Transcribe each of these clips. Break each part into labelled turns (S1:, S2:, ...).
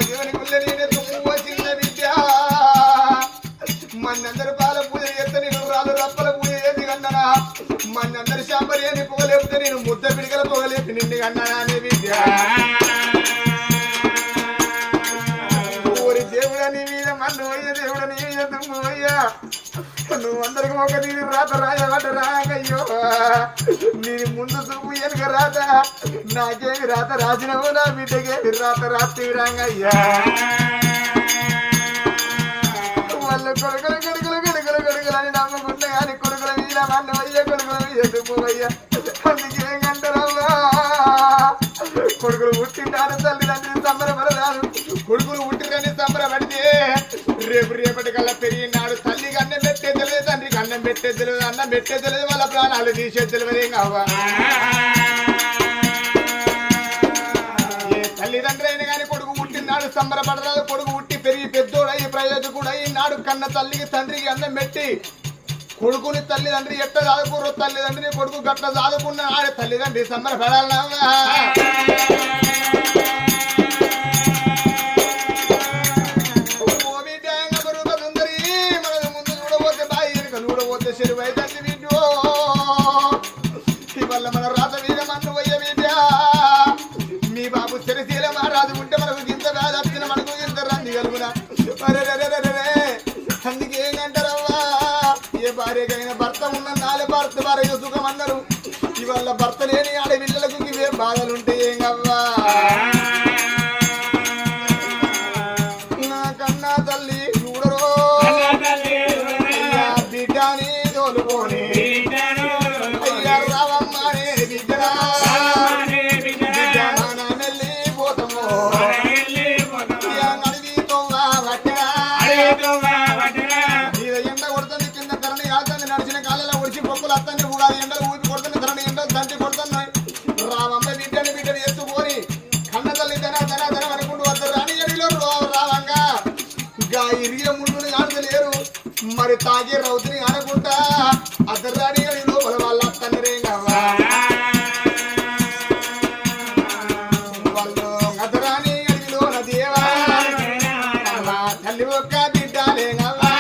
S1: దేవుని గుళ్ళ నేనే తుమ్ము చిన్న విద్య మనందరి పాల పూజ చేస్తే నేను రాళ్ళు రప్పల పూజ చేసి కన్నానా మనందరి శాంబర్యాన్ని పొగలేపితే నేను ముద్ద పిడికల పొగలేపి నిండి కన్నానా అనే విద్య ఊరి దేవుడని మీద మన్ను అయ్య దేవుడని తుమ్ము అయ్యా నువ్వు అందరికి ఒక దీని రాత రాయబడ్డ రాగయ్యో నేను ముందు చూపు వెనుక రాత నాకేమి రాత రాసినవు నా బిడ్డకేమి రాత రాత్రి రాంగయ్యా వాళ్ళు కొడుకులు కొడుకులు కొడుకులు కొడుకులు అని నమ్ముకుంటే కానీ కొడుకుల మీద మన్ను అయ్యా కొడుకుల మీద తుమ్ము అయ్యా అందుకేమంటారమ్మా కొడుకులు పుట్టింటారు తల్లిదండ్రులు సంబరపడరారు కొడుకులు పుట్టిరని సంబరపడితే రేపటి కల్లా పెరిగినాడు తల్లికి అన్నం పెట్టే తెలియదు తండ్రికి అన్నం పెట్టే తెలియదు అన్నం పెట్టే తెలియదు వాళ్ళ ప్రాణాలు తీసే తెలియదేం కావా ఏ తల్లిదండ్రి అయినా కానీ కొడుకు పుట్టినాడు సంబరపడరాదు కొడుకు పుట్టి పెరిగి పెద్దోడై ప్రయోజకుడై నాడు కన్న తల్లికి తండ్రికి అన్నం పెట్టి కొడుకుని తల్లిదండ్రి ఎట్ట చదువుకోరు తల్లిదండ్రిని కొడుకు గట్ల చదువుకున్న ఆడే తల్లిదండ్రి సంబరపడాలన్నా చూడబోతే చెరువు అయితే వీడు ఇవల్ల మన రాత వీర మన్ను వయ్య వీడ్య మీ బాబు చెరశీల మహారాజు ఉంటే మనకు ఇంత వ్యాధి వచ్చిన మనకు ఇంత రంది కలుగునా అందుకే ఏంటంటారవ్వా ఏ భార్యకైనా భర్త ఉన్న నాలే భార్య సుఖం అన్నారు ఇవాళ భర్త లేని ఆడపిల్లలకు ఇవే బాధలుంటే ఏం కవ్వా నా కన్నా తల్లి చూడరో బిడ్డని తోలుకొని అయ్యా రావమ్మానే బిడ్డరా మెల్లి పోతాము నడివి తోవా వట్టరా ఎండ కొడుతుంది కింద ధరణి ఆడుతుంది నడిచిన కాళ్ళలో ఒడిచి పొక్కులు అత్తాన్ని ఊగాది ఎండలు ఊపి కొడుతుంది ధరణి ఎండలు దంచి కొడుతున్నాయి రావమ్మ బిడ్డని ఎత్తుకొని కన్న తల్లి ధన అనుకుంటూ వస్తారు రాని ఎడిలో రావంగా ఇంకా ఇరిగిన ముందుని ఆడలేరు మరి తాగే రౌతుని అనుకుంటా అద్దరాని ఎడిలో వాళ్ళ తండ్రి కావా వాళ్ళు అద్దరాని ఎడిలో దేవా తల్లి ఒక్క బిడ్డలే కావా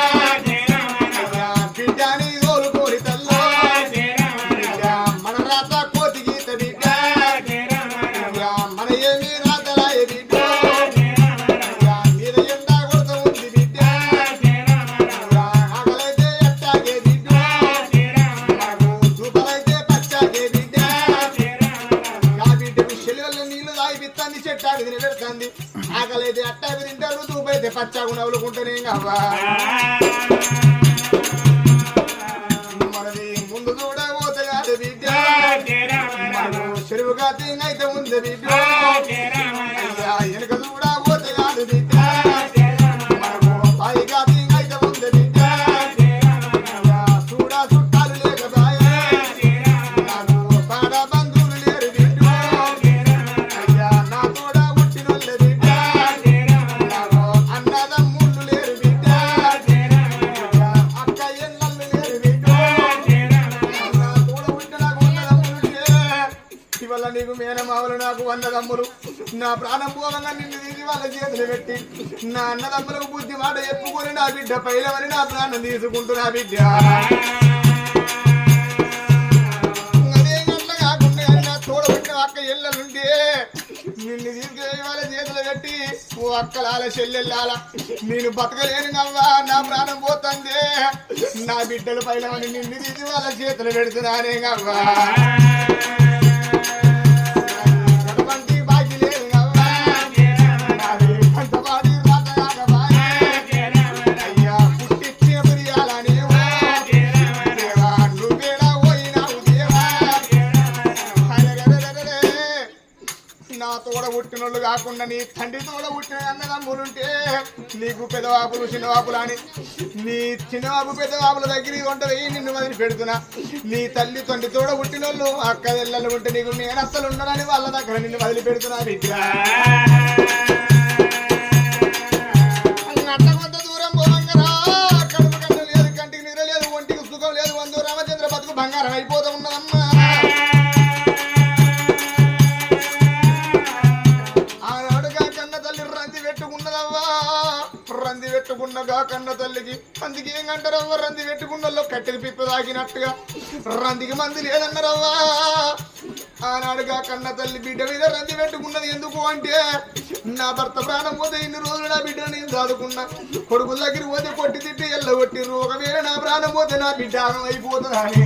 S1: బిడ్డని తోలుకోరి తల్లి మన రాత కోతి గీత బిడ్డ మన ఏమి రాతలాయ బిడ్డ మీద ఎండ కొడుతూ ఉంది బిడ్డ ఆకలైతే ఎట్టాగే బిడ్డ చూపలైతే పచ్చాగే బిడ్డ నా బిడ్డకు చెలివల్ల నీళ్లు తాగి పిత్తాన్ని చెట్టాగి తిని పెడుతుంది ఆకలైతే అట్టాగి తింటారు చూపైతే పచ్చాగు నవ్వులుకుంటేనే కావా మనది ముందు చూడబోతే కాదు బిడ్డ చెరువుగా తింగైతే ఉంది బిడ్డ వెనుక చూడబోతే కాదు బిడ్డ పైగా తింగైతే ఉంది బిడ్డ చూడ చుట్టాలు లేకబాయ పాడ బంధువులు లేరు బిడ్డ నా తోడ పుట్టినోళ్ళే బిడ్డ అన్నదమ్ముళ్ళు లేరు బిడ్డ అక్క ఎన్నళ్ళు లేరు బిడ్డ ఇవాళ నీకు మేనమావులు నాకు అన్నదమ్ములు నా ప్రాణం పోవంగా నిన్ను తీసి వాళ్ళ చేతులు పెట్టి నా అన్నదమ్ములకు బుద్ధి మాట చెప్పుకొని నా బిడ్డ పైలవని నా ప్రాణం తీసుకుంటున్నా బిడ్డ అదే గట్ల కాకుండా నా తోడబుట్టిన అక్క ఎల్లలుంటే నిన్ను తీసుకెళ్ళి వాళ్ళ చేతులు పెట్టి ఓ అక్కలాల చెల్లెళ్ళాల నేను బతకలేను కవ్వా నా ప్రాణం పోతుంది నా బిడ్డలు పైలవని నిన్ను తీసి వాళ్ళ చేతులు పెడుతున్నానే కవ్వా నా తోడ పుట్టినోళ్ళు కాకుండా నీ తండ్రి తోడ పుట్టిన అన్నదమ్ములుంటే నీకు పెదవాపులు చిన్నవాపులు అని నీ చిన్నవాపు పెద్దవాపుల దగ్గర ఉంటుంది నిన్ను వదిలి పెడుతున్నా నీ తల్లి తండ్రి తోడ పుట్టినోళ్ళు అక్క ఎల్లలు ఉంటే నీకు నేను అస్సలు ఉండనని వాళ్ళ దగ్గర నిన్ను వదిలి పెడుతున్నా బిడ్డ అట్ట కొంత దూరం పోవంగరా కడుపు కన్ను లేదు కంటికి నీరు లేదు ఒంటికి సుఖం లేదు వందు రామచంద్ర బతుకు బంగారం అయిపోతూ ఉన్నదమ్మా ఆనాడుగా కన్న తల్లి రంది పెట్టి పెట్టుకున్నదవ్వా రంది పెట్టుకున్నగా కన్న తల్లికి అందుకే ఏమంటారవ్వ రంది పెట్టుకున్నలో కట్టెలు పిప్ప తాగినట్టుగా రందికి మంది లేదన్నారవ్వా ఆనాడుగా కన్న తల్లి బిడ్డ మీద రంది పెట్టుకున్నది ఎందుకు అంటే నా భర్త ప్రాణం పోతే ఇన్ని రోజులు నా బిడ్డ నేను దాదుకున్నా కొడుకుల దగ్గర పోతే కొట్టి తిట్టి ఎల్లగొట్టిర్రు ఒకవేళ నా ప్రాణం పోతే నా బిడ్డ అయిపోతుంది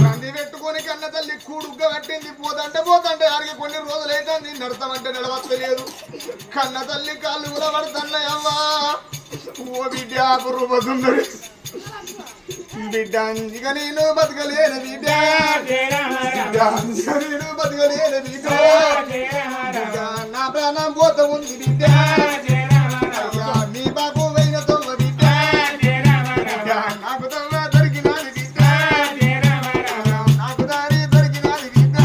S1: రంది పెట్టుకొని కన్న తల్లి కూడుగ్గా పట్టింది పోతంటే ఆడికి కొన్ని రోజులైతే నడతామంటే నిలవచ్చలేదు కన్న తల్లి కాళ్ళు కూడా పడుతున్నాయవ్వా ఓ బిడ్డ రూపసుందరి బిడ్డ ఇక నేను బతకలేను బిడ్డ నేను బతకలేను బిడ్డ నా ప్రాణం పోత ఉంది బిడ్డ నీ బాబు అయిన తొమ్మ బిడ్డ నాకు తొమ్మ దొరికినాది బిడ్డ నాకు దారి దొరికినాది బిడ్డ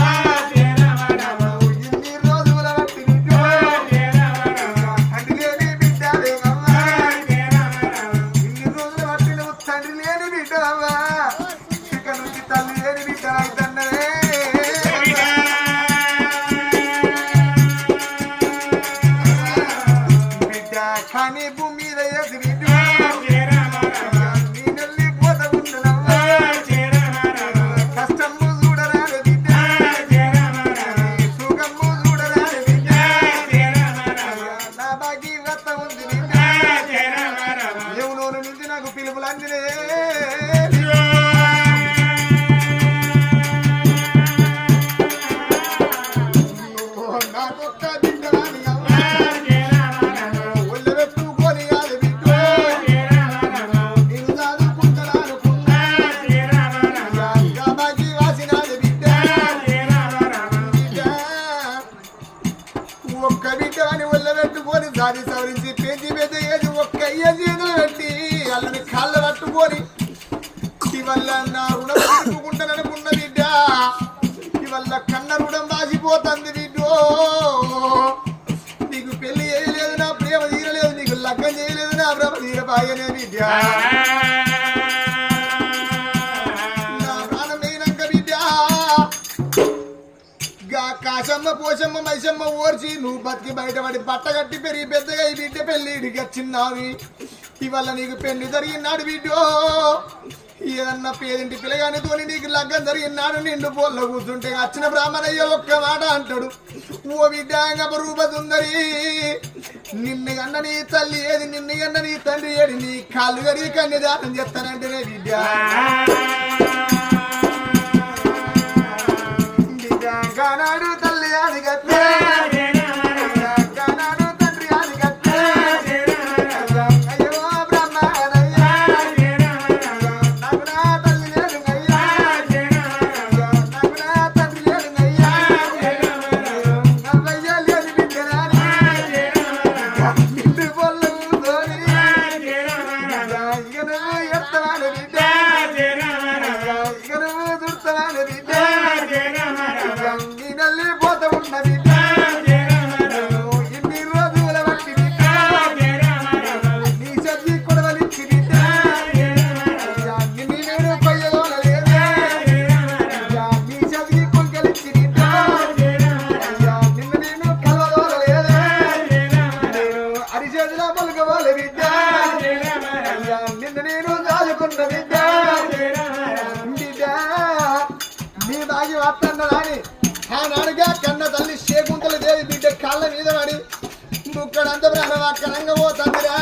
S1: ఇన్ని రోజుల బట్టి బిడ్డ తండ్రి లేని బిడ్డ ఇన్ని రోజుల బట్టి నువ్వు తండ్రి లేని బిడ్డ ఇక నుంచి తల్లి లేని బిడ్డ అయితన్నరే బిడ్డ కానీ భూమి మీద వేసి బిడ్డ నీ నెల్లి పోత ఉండనవ్వా కష్టము చూడరాదు బిడ్డ సుఖము చూడరాదు బిడ్డ నా బాగి వత్త ఉంది బిడ్డ ఎవరోను నుంచి నాకు పిలుపులు అందినే నాకొక్క బిడ్డ ఒళ్ళు పెట్టుకొని కాదు బిడ్డ నేను చదువుకుంటానుకున్నా బాగి వాసినాడు బిడ్డ ఒక్క బిడ్డ అని ఒళ్ళు పెట్టుకొని దారి సవరించి పెంచి పెద్ద ఏది ఒక్క చేతులు పెట్టి వాళ్ళని కాళ్ళు పట్టుకొని ఇవల్ల నా రుణం పెట్టుకుంటాననుకున్న బిడ్డ ఇవల్ల కన్న రుణం బాసిపోతుంది బిడ్డ నీకు పెళ్లి చేయలేదు నా ప్రేమ తీరలేదు నీకు లగ్గం చేయలేదు నా ప్రేమ తీరబాయనే బిడ్డ నా ప్రాణం అయినాక బిడ్డ కాశమ్మ పోషమ్మ మైసమ్మ ఓర్చి నువ్వు బతికి బయటపడి బట్ట కట్టి పెరిగి పెద్దగా ఈ బిడ్డ పెళ్లి ఇడికి వచ్చిన్నావి ఇవల్ల నీకు పెళ్లి జరిగినాడు బిడ్డో ఏదన్నా పేదింటి పిల్లగానితో నీకు లగ్గం జరిగినాడు నిండు పోల్లో కూర్చుంటే వచ్చిన బ్రాహ్మణయ్య ఒక్క మాట అంటాడు ఓ బిడ్డ రూపసుందరి నిన్ను కన్న నీ తల్లి ఏది నిన్ను కన్న నీ తండ్రి ఏది నీ కాళ్ళు గడిగి కన్యదానం చేస్తానంటేనే బిడ్డ బిడ్డ కానాడు తల్లి అది కట్టే ఆనాడుగా కన్న తల్లి శేకుంతల దేవి బిడ్డ కాళ్ళ మీద పడి ముక్కడంత బ్రహ్మవాక్కలంగా పోతుందిరా